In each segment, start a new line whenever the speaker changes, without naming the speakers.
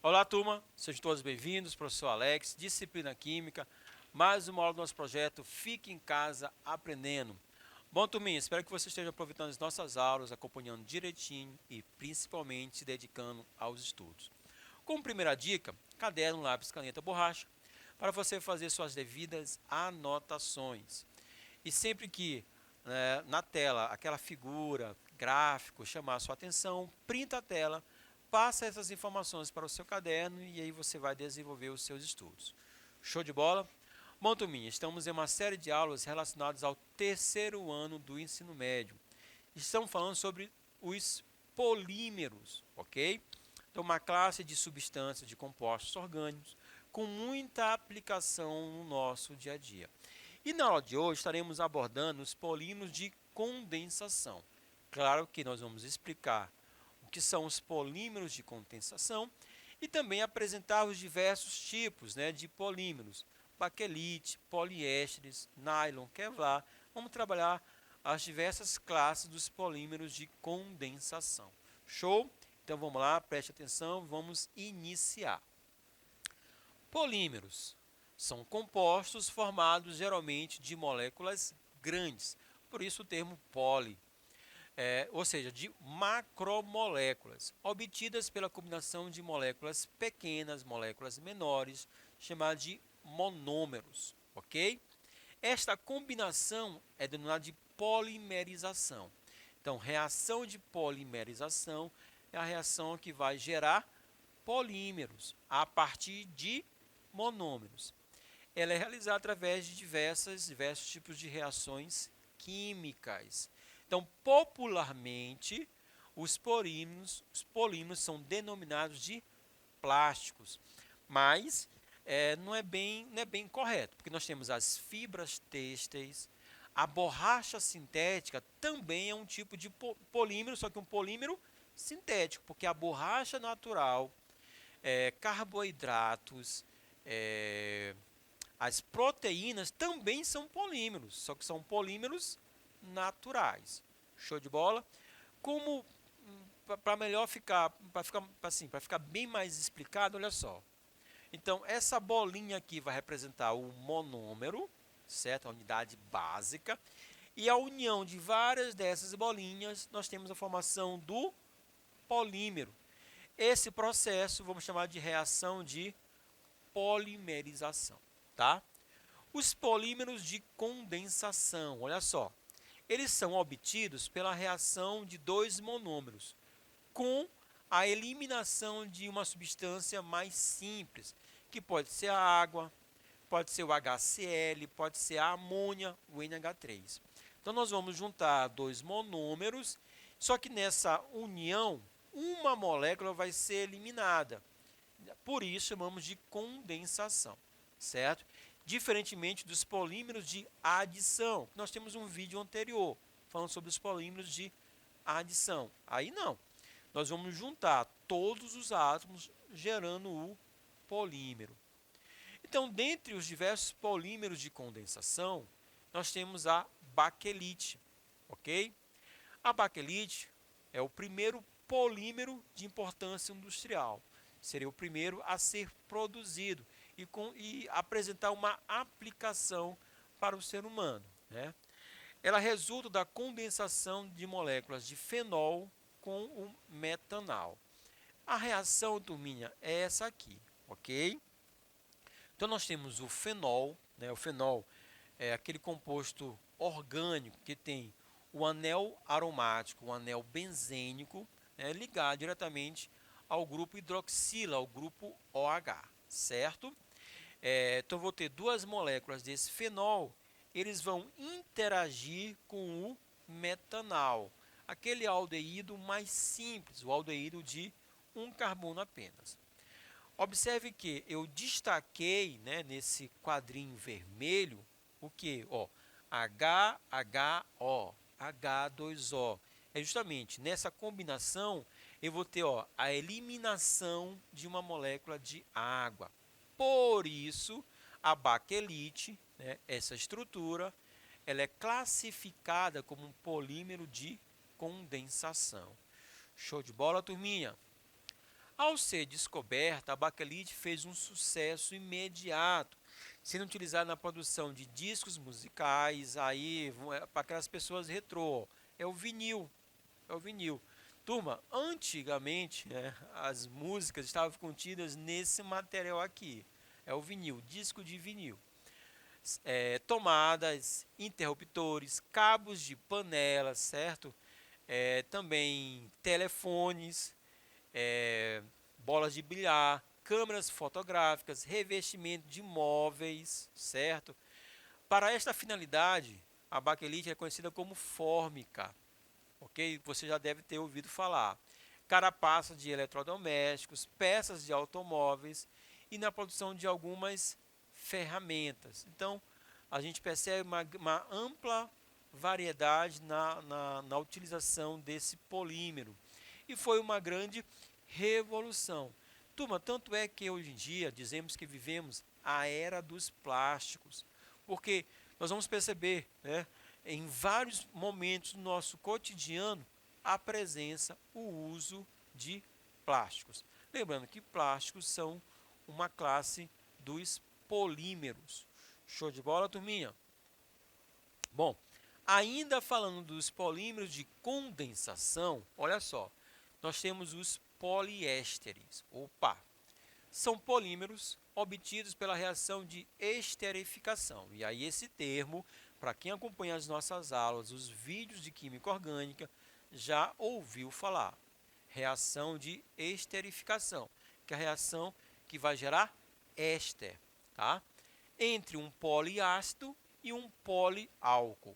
Olá, turma, sejam todos bem-vindos, professor Alex, disciplina Química, mais uma aula do nosso projeto Fique em Casa Aprendendo. Bom, turminha, espero que você esteja aproveitando as nossas aulas, acompanhando direitinho e principalmente se dedicando aos estudos. Como primeira dica, caderno, lápis, caneta, borracha, para você fazer suas devidas anotações. E sempre que na tela aquela figura, gráfico, chamar a sua atenção, printa a tela, passa essas informações para o seu caderno e aí você vai desenvolver os seus estudos. Show de bola? Bom, turminha, estamos em uma série de aulas relacionadas ao terceiro ano do ensino médio. Estamos falando sobre os polímeros, ok? Então, uma classe de substâncias de compostos orgânicos com muita aplicação no nosso dia a dia. E na aula de hoje estaremos abordando os polímeros de condensação. Claro que nós vamos explicar o que são os polímeros de condensação e também apresentar os diversos tipos de polímeros, baquelite, poliésteres, nylon, kevlar. Vamos trabalhar as diversas classes dos polímeros de condensação. Show? Então vamos lá, preste atenção, vamos iniciar. Polímeros são compostos formados geralmente de moléculas grandes, por isso o termo poli. Ou seja, de macromoléculas, obtidas pela combinação de moléculas pequenas, moléculas menores, chamadas de monômeros, ok? Esta combinação é denominada de polimerização. Então, reação de polimerização é a reação que vai gerar polímeros a partir de monômeros. Ela é realizada através de diversos tipos de reações químicas. Então, popularmente, os polímeros são denominados de plásticos, mas não é bem correto, porque nós temos as fibras têxteis, a borracha sintética também é um tipo de polímero, só que um polímero sintético, porque a borracha natural, carboidratos, as proteínas também são polímeros, só que são polímeros naturais. Show de bola? Como para melhor ficar, para ficar bem mais explicado, olha só. Então, essa bolinha aqui vai representar o monômero, certo? A unidade básica. E a união de várias dessas bolinhas, nós temos a formação do polímero. Esse processo vamos chamar de reação de polimerização, tá? Os polímeros de condensação, olha só. Eles são obtidos pela reação de dois monômeros com a eliminação de uma substância mais simples, que pode ser a água, pode ser o HCl, pode ser a amônia, o NH3. Então, nós vamos juntar dois monômeros, só que nessa união, uma molécula vai ser eliminada. Por isso, chamamos de condensação, certo? Diferentemente dos polímeros de adição. Nós temos um vídeo anterior falando sobre os polímeros de adição. Aí não. Nós vamos juntar todos os átomos gerando o polímero. Então, dentre os diversos polímeros de condensação, nós temos a baquelite, ok? A baquelite é o primeiro polímero de importância industrial. Seria o primeiro a ser produzido e apresentar uma aplicação para o ser humano, né? Ela resulta da condensação de moléculas de fenol com o metanal. A reação, turminha, é essa aqui, ok? Então, nós temos o fenol, né? O fenol é aquele composto orgânico que tem o anel aromático, o anel benzênico, ligado diretamente ao grupo hidroxila, ao grupo OH, certo? Então, vou ter duas moléculas desse fenol, eles vão interagir com o metanal, aquele aldeído mais simples, o aldeído de um carbono apenas. Observe que eu destaquei, nesse quadrinho vermelho, o que? HHO, H2O. É justamente nessa combinação eu vou ter a eliminação de uma molécula de água. Por isso, A baquelite, né, essa estrutura, ela é classificada como um polímero de condensação. Show de bola, turminha? Ao ser descoberta, a baquelite fez um sucesso imediato, sendo utilizada na produção de discos musicais, aí para aquelas pessoas retrô, é o vinil, é o vinil. Turma, antigamente, né, as músicas estavam contidas nesse material aqui, é o vinil, disco de vinil. Tomadas, interruptores, cabos de panela, certo? Também telefones, bolas de bilhar, câmeras fotográficas, revestimento de móveis, certo? Para esta finalidade, a baquelite é conhecida como fórmica, ok? Você já deve ter ouvido falar. Carapaça de eletrodomésticos, peças de automóveis e na produção de algumas ferramentas. Então, a gente percebe uma ampla variedade na utilização desse polímero. E foi uma grande revolução. Turma, tanto é que hoje em dia dizemos que vivemos a era dos plásticos, porque nós vamos perceber, né, em vários momentos do nosso cotidiano a presença, o uso de plásticos. Lembrando que plásticos são uma classe dos polímeros. Show de bola, turminha? Bom, ainda falando dos polímeros de condensação, olha só, nós temos os poliésteres. Opa! São polímeros obtidos pela reação de esterificação. E aí esse termo, para quem acompanha as nossas aulas, os vídeos de química orgânica, já ouviu falar. Reação de esterificação, que é a reação que vai gerar éster, tá? Entre um poliácido e um poliálcool,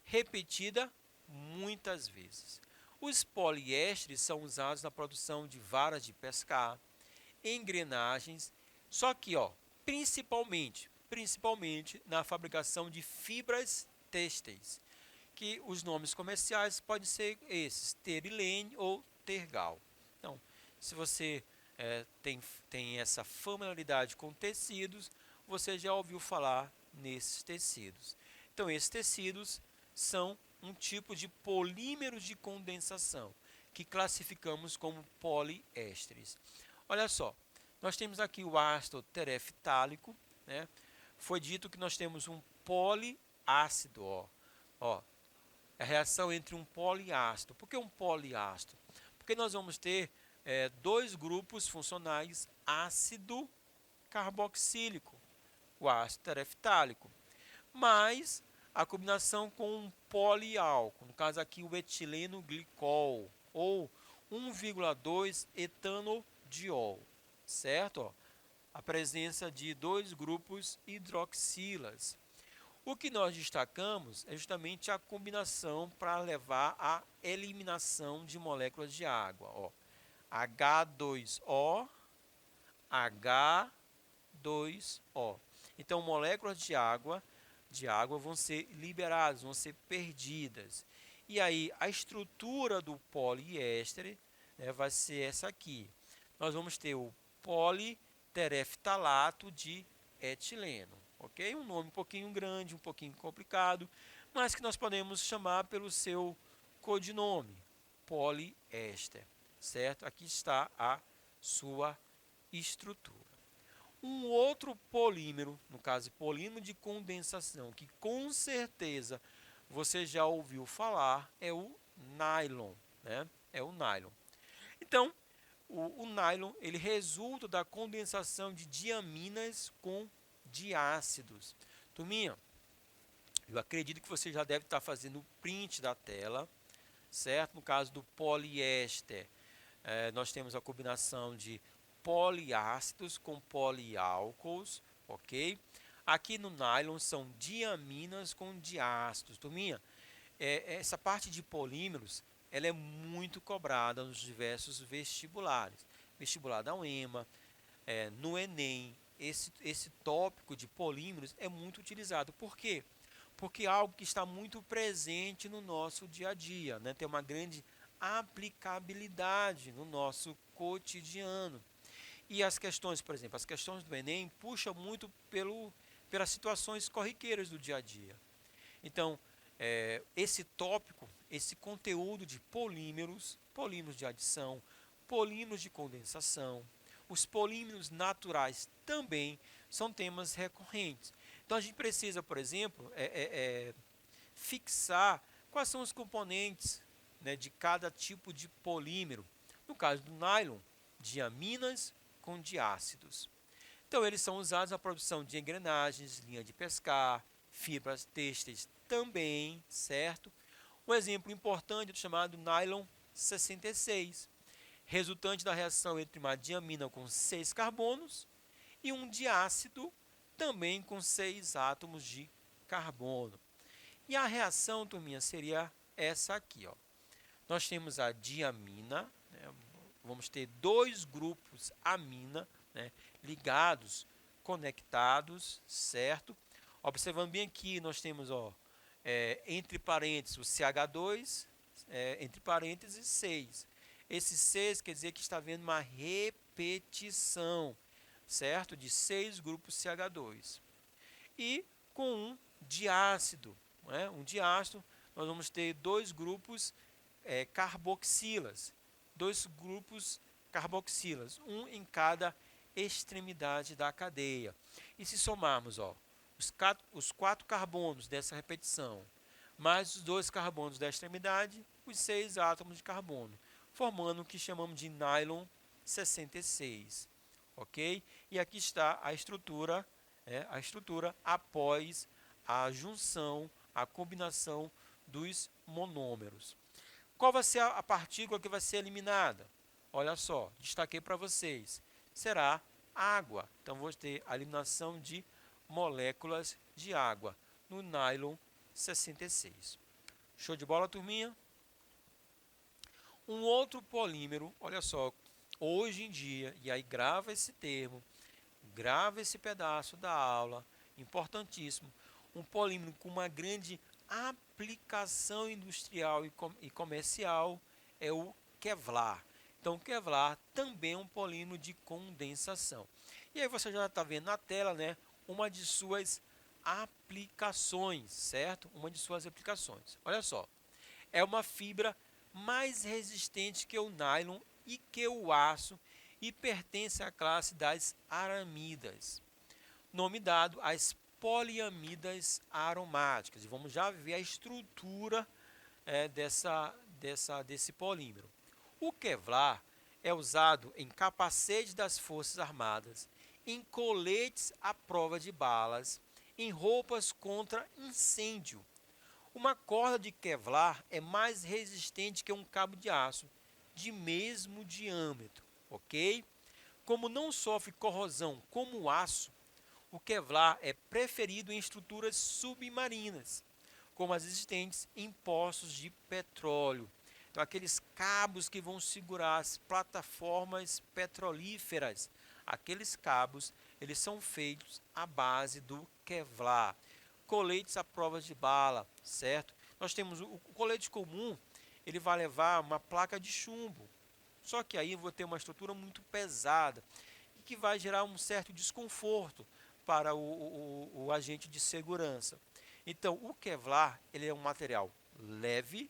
repetida muitas vezes. Os poliésteres são usados na produção de varas de pescar, engrenagens, só que principalmente na fabricação de fibras têxteis, que os nomes comerciais podem ser esses, terilene ou tergal. Então, se você tem essa familiaridade com tecidos, você já ouviu falar nesses tecidos. Então, esses tecidos são um tipo de polímeros de condensação, que classificamos como poliésteres. Olha só, nós temos aqui o ácido tereftálico, né? Foi dito que nós temos um poliácido, ó, a reação entre um poliácido. Por que um poliácido? Porque nós vamos ter dois grupos funcionais ácido carboxílico, o ácido tereftálico, mais a combinação com um poliálcool, no caso aqui o etileno glicol, ou 1,2 etanodiol, certo? A presença de dois grupos hidroxilas. O que nós destacamos é justamente a combinação para levar à eliminação de moléculas de água. H2O, H2O. Então, moléculas de água vão ser liberadas, vão ser perdidas. E aí, a estrutura do poliéster, né, vai ser essa aqui. Nós vamos ter o politereftalato de etileno. Ok? Um nome um pouquinho grande, um pouquinho complicado, mas que nós podemos chamar pelo seu codinome, poliéster, certo? Aqui está a sua estrutura. Um outro polímero, no caso polímero de condensação, que com certeza você já ouviu falar, é o nylon, né? É o nylon. Então, o nylon, ele resulta da condensação de diaminas com diácidos. Turminha, eu acredito que você já deve estar fazendo o print da tela, certo? No caso do poliéster, nós temos a combinação de poliácidos com poliálcools, ok? Aqui no nylon são diaminas com diácidos. Turminha, essa parte de polímeros, ela é muito cobrada nos diversos vestibulares. Vestibular da UEMA, no Enem, esse tópico de polímeros é muito utilizado. Por quê? Porque é algo que está muito presente no nosso dia a dia, né? Tem uma grande aplicabilidade no nosso cotidiano. E as questões, por exemplo, as questões do Enem puxam muito pelas situações corriqueiras do dia a dia. Então, esse tópico, esse conteúdo de polímeros, polímeros de adição, polímeros de condensação, os polímeros naturais também são temas recorrentes. Então, a gente precisa, por exemplo, fixar quais são os componentes, né, de cada tipo de polímero. No caso do nylon, diaminas com diácidos. Então, eles são usados na produção de engrenagens, linha de pescar, fibras têxteis também, certo? Um exemplo importante é o chamado nylon 66, resultante da reação entre uma diamina com 6 carbonos e um diácido também com 6 átomos de carbono. E a reação, turminha, seria essa aqui, ó. Nós temos a diamina, né? Vamos ter dois grupos amina, né, ligados, conectados, certo? Observando bem aqui, nós temos, ó, entre parênteses o CH2, entre parênteses 6. Esse 6 quer dizer que está havendo uma repetição, certo? De 6 grupos CH2. E com um diácido, né? Um diácido, nós vamos ter dois grupos carboxilas, um em cada extremidade da cadeia. E se somarmos, ó, os 4 carbonos dessa repetição, mais os 2 carbonos da extremidade, os 6 átomos de carbono, formando o que chamamos de nylon 66, ok? E aqui está a estrutura após a junção, a combinação dos monômeros. Qual vai ser a partícula que vai ser eliminada? Olha só, destaquei para vocês. Será água. Então, vou ter a eliminação de moléculas de água no nylon 66. Show de bola, turminha? Um outro polímero, olha só, hoje em dia, e aí grava esse termo, grava esse pedaço da aula, importantíssimo, um polímero com uma grande aplicação industrial e comercial é o Kevlar. Então, o Kevlar também é um polímero de condensação. E aí você já está vendo na tela, né, uma de suas aplicações, certo? Uma de suas aplicações. Olha só, é uma fibra mais resistente que o nylon e que o aço e pertence à classe das aramidas. Nome dado às poliamidas aromáticas. E vamos já ver a estrutura desse polímero. O Kevlar é usado em capacetes das Forças Armadas, em coletes à prova de balas, em roupas contra incêndio. Uma corda de Kevlar é mais resistente que um cabo de aço, de mesmo diâmetro, ok? Como não sofre corrosão como o aço, o Kevlar é preferido em estruturas submarinas, como as existentes em poços de petróleo. Então, aqueles cabos que vão segurar as plataformas petrolíferas, aqueles cabos, eles são feitos à base do Kevlar. Coletes à prova de bala, certo? Nós temos o colete comum, ele vai levar uma placa de chumbo, só que aí eu vou ter uma estrutura muito pesada e que vai gerar um certo desconforto para o agente de segurança. Então, o Kevlar ele é um material leve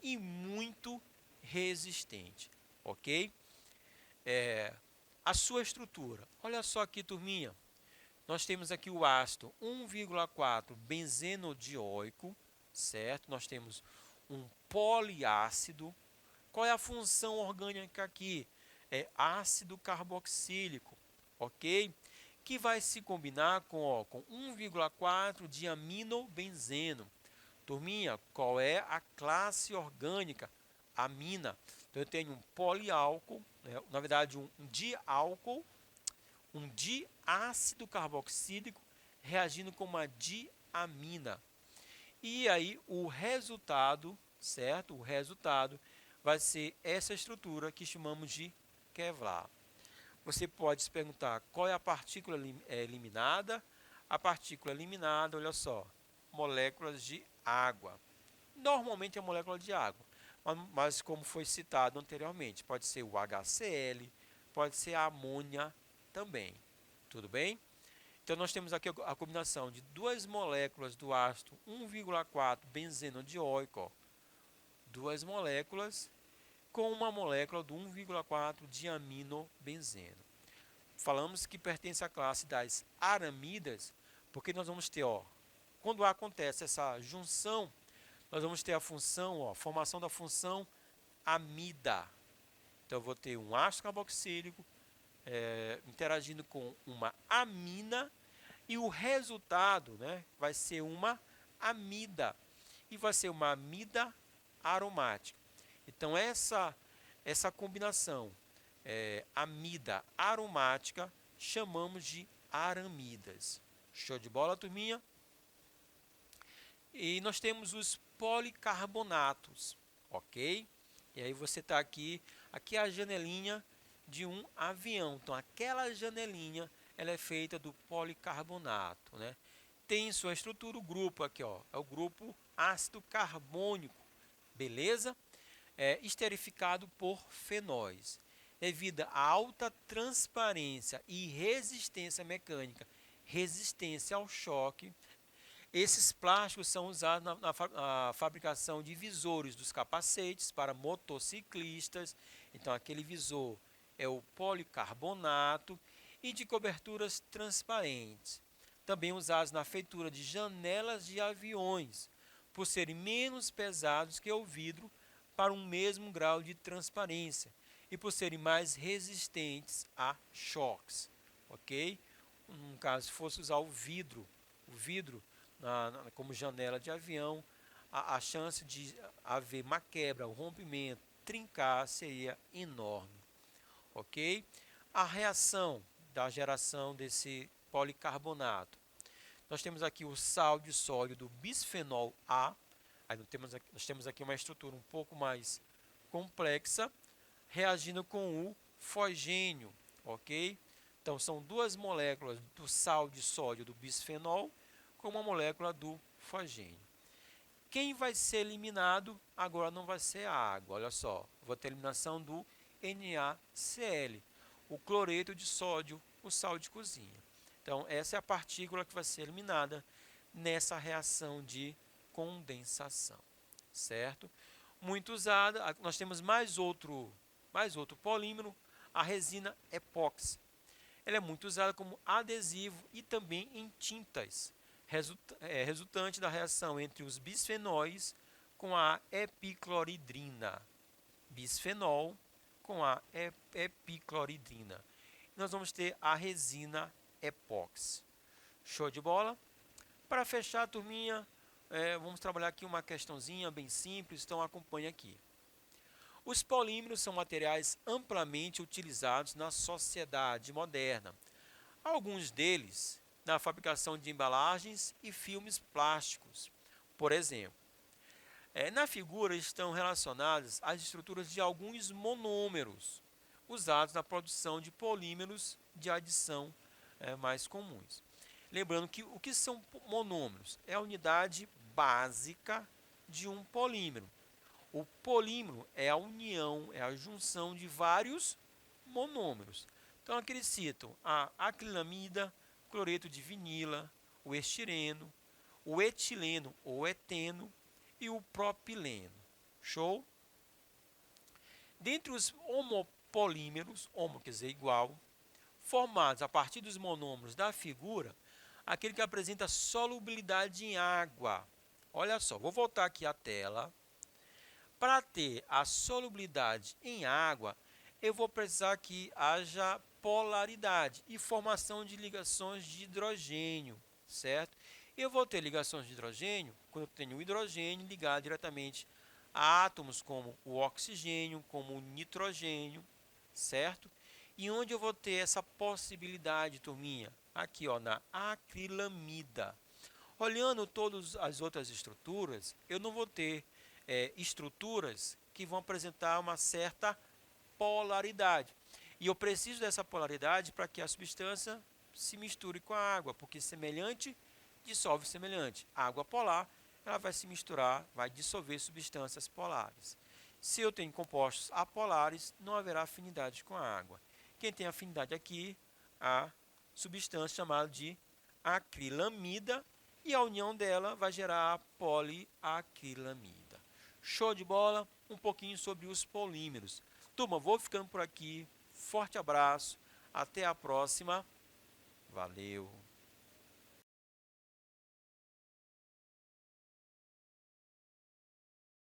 e muito resistente, ok? A sua estrutura, olha só aqui, turminha. Nós temos aqui o ácido 1,4 benzenodioico, certo? Nós temos um poliácido. Qual é a função orgânica aqui? É ácido carboxílico, ok? Que vai se combinar com 1,4 diaminobenzeno. Turminha, qual é a classe orgânica? Amina. Então, eu tenho um poliálcool, né? Na verdade, um diálcool, um diácido carboxílico reagindo com uma diamina. E aí, o resultado, certo? O resultado vai ser essa estrutura que chamamos de Kevlar. Você pode se perguntar qual é a partícula eliminada. A partícula eliminada, olha só, moléculas de água. Normalmente é molécula de água, mas como foi citado anteriormente, pode ser o HCl, pode ser a amônia também. Tudo bem? Então nós temos aqui a combinação de duas moléculas do ácido 1,4 benzeno dioico, duas moléculas com uma molécula do 1,4 diaminobenzeno. Falamos que pertence à classe das aramidas, porque nós vamos ter, quando acontece essa junção, nós vamos ter a função, a formação da função amida. Então eu vou ter um ácido carboxílico interagindo com uma amina, e o resultado, né, vai ser uma amida, e vai ser uma amida aromática. Então essa combinação amida aromática chamamos de aramidas. Show de bola, turminha? E nós temos os policarbonatos, ok? E aí você está aqui é a janelinha de um avião. Então aquela janelinha, ela é feita do policarbonato, né? Tem em sua estrutura o grupo aqui, é o grupo ácido carbônico, beleza? Esterificado por fenóis. Devido à alta transparência e resistência mecânica, resistência ao choque, esses plásticos são usados na fabricação de visores dos capacetes para motociclistas. Então aquele visor é o policarbonato, e de coberturas transparentes. Também usados na feitura de janelas de aviões, por serem menos pesados que o vidro para um mesmo grau de transparência e por serem mais resistentes a choques, ok? No caso, se fosse usar o vidro como janela de avião, a chance de haver uma quebra, um rompimento, trincar seria enorme, ok? A reação da geração desse policarbonato. Nós temos aqui o sal de sódio do bisfenol A. Aí nós temos aqui uma estrutura um pouco mais complexa, reagindo com o fosgênio, ok? Então são duas moléculas do sal de sódio do bisfenol com uma molécula do fosgênio. Quem vai ser eliminado agora não vai ser a água, olha só. Vou ter a eliminação do NaCl, o cloreto de sódio, o sal de cozinha. Então essa é a partícula que vai ser eliminada nessa reação de condensação, certo? Muito usada. Nós temos mais outro polímero, a resina epóxi. Ela é muito usada como adesivo e também em tintas, resultante da reação entre os bisfenóis com a epicloridrina. Bisfenol com a epicloridrina. Nós vamos ter a resina epóxi. Show de bola? Para fechar, turminha, vamos trabalhar aqui uma questãozinha bem simples, então acompanhe aqui. Os polímeros são materiais amplamente utilizados na sociedade moderna. Alguns deles na fabricação de embalagens e filmes plásticos. Por exemplo, na figura estão relacionadas as estruturas de alguns monômeros usados na produção de polímeros de adição mais comuns. Lembrando que o que são monômeros? É a unidade básica de um polímero. O polímero é a união, é a junção de vários monômeros. Então aqui eles citam a acrilamida, cloreto de vinila, o estireno, o etileno ou eteno e o propileno. Show? Dentre os homopolímeros, homo quer dizer igual, formados a partir dos monômeros da figura, aquele que apresenta solubilidade em água. Olha só, vou voltar aqui à tela. Para ter a solubilidade em água, eu vou precisar que haja polaridade e formação de ligações de hidrogênio, certo? Eu vou ter ligações de hidrogênio quando eu tenho o hidrogênio ligado diretamente a átomos como o oxigênio, como o nitrogênio, certo? E onde eu vou ter essa possibilidade, turminha? Aqui, na acrilamida. Olhando todas as outras estruturas, eu não vou ter estruturas que vão apresentar uma certa polaridade. E eu preciso dessa polaridade para que a substância se misture com a água, porque semelhante dissolve semelhante. A água polar, ela vai se misturar, vai dissolver substâncias polares. Se eu tenho compostos apolares, não haverá afinidade com a água. Quem tem afinidade aqui, a substância chamada de acrilamida, e a união dela vai gerar a poliacrilamida. Show de bola? Um pouquinho sobre os polímeros. Turma, vou ficando por aqui. Forte abraço. Até a próxima. Valeu!